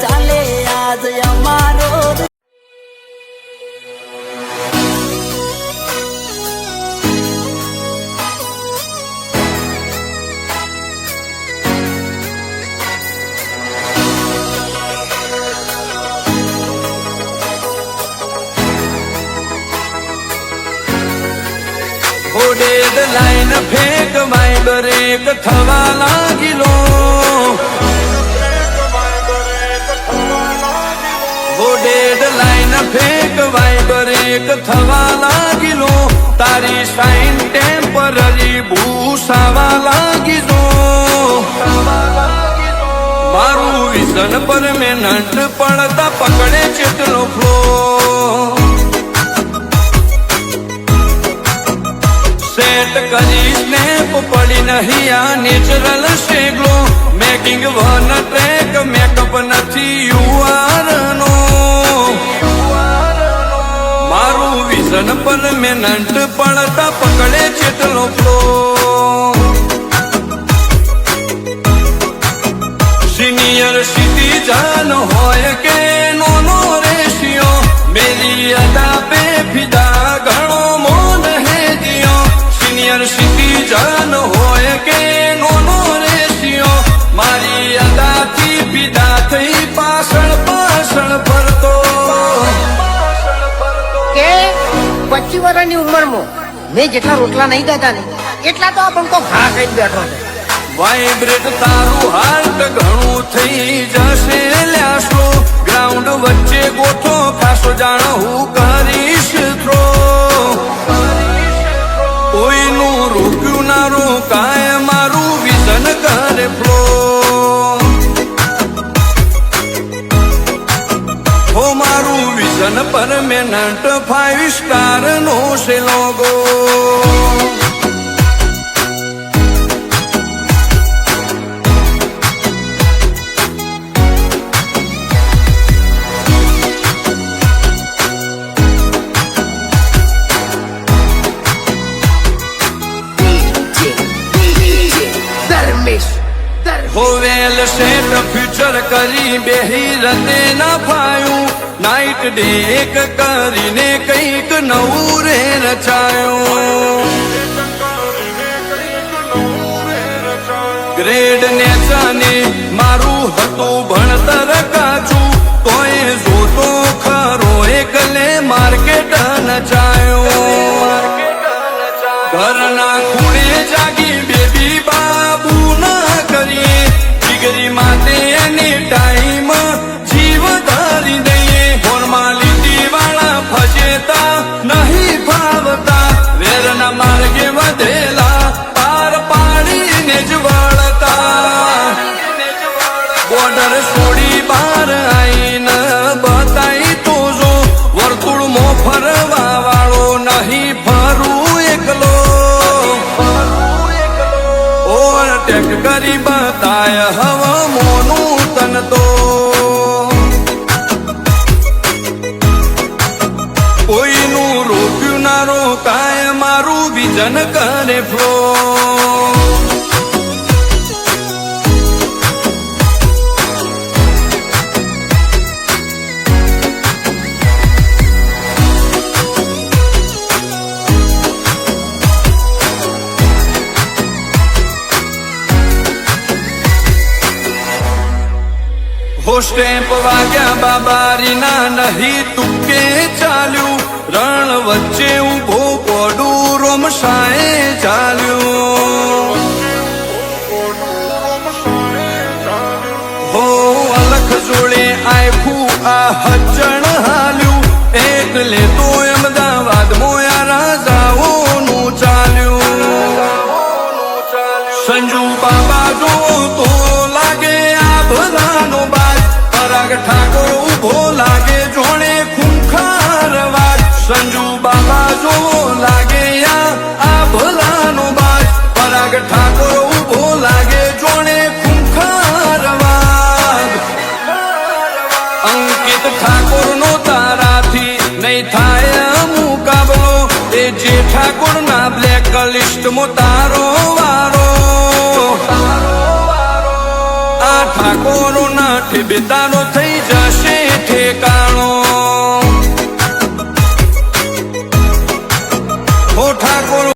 ચાલે આજ અમારો ડેડ લાઈન ફેંક માય બ્રેક થવા લાગીલો ડેડ લાઈન ફેંક માય બ્રેક થવા લાગીલો તારી સાઈન ટેમ્પરરી ભૂસાવા લાગીજો મારું વિઝન પરમેનન્ટ પડતા પકડે ચેટલો ફ્લો સેટ કરી સ્નેપ પડી નહીં આ નેચરલ શેગલો મેકિંગ વન ટ્રેક મેકઅપ નથી યુઆરનો મારું વિઝન પરમેનન્ટ પડતા પકડે ચેટલો ફ્લો સિનિયર સિટીઝન હોય કે નોનો રેશિયો મેરી અદા પે ફિદા ઘણો મોન હે દિયો સિનિયર સિટીઝન હોય કે નોનો રેશિયો મારી અદાથી ફિદા થઈ પાછળ પાછળ ફરતો કે 25 વર્ષની ઉંમરમાં મેં જેટલા રોટલા નહીં દાદા ને એટલા તો આપણ કો ઘા ખાઈ બેઠો છે વાઇબ્રેટ તારું હાર્ટ ઘણું થઈ જશે લ્યાસો ગ્રાઉન્ડ વચ્ચે ગોઠો ખાસો જાણ હું કરીશ થ્રો કોઈનું રોક્યું ના રોકાય મારું વિઝન કરે ફ્લો હો મારું વિઝન પરમેનન્ટ 5 સ્ટાર નો છે લોગો હોવેલ સેટ ફ્યુચર કરી બેહી રતે ના ફાયું નાઇટ ડે એક કરીને કંઈક નવું રે રચાયું ગ્રેડ ને જાને મારું હતું ભણતર કાચું તોય જોતો ખરો એકલે માર્કેટ નચાયો ઘરના ખૂણે જાગી બેબી બાબુ ના કરીએ ડિગ્રી માટે એની ટાઈમ જીવ ધારી દઈએ ફોર્માલિટી વાળા ફજેતા નહીં ફાવતા વેરના માર્ગે વધેલા પાર પાડીને જ વળતા બોર્ડર છોડી બહાર આવીને બતાઈ તો જો વર્તુળમાં ફરવા વાળો નહીં ફરું એકલો ઓવરટેક કરી બતાય હવા મોનું તન તો કોઈનું રોક્યું ના રોકાય મારું વિઝન કરે ફ્લો હો સ્ટેપ વાગ્યા બાબારી ના નહીં તુકે ચાલ્યું રણ વચ્ચે ઉભો કોડું રોમસાએ ચાલ્યું હો અલખ જોડે આખું આ હજણ હાલ્યું એટલે તો અમદાવાદ મોયા રાજાઓનું ચાલ્યું સંજુ બાબા જો તો લાગે આ ભલાનો પરાગ ઠાકોર ઉભો લાગે જોડે ખૂંખાર વાત સંજુ બાબા જો લાગે આ ભલાનો બાજ પરાગ ઠાકોર ઉભો લાગે જોડે ખૂંખાર વાત અંકિત ઠાકોર નો તારાથી નહીં થાય મુકાબલો એ જે ઠાકોર ના બ્લેક લિસ્ટ માં તારો વારો આ ઠાકોરો ના ઠેબેદારો થઈ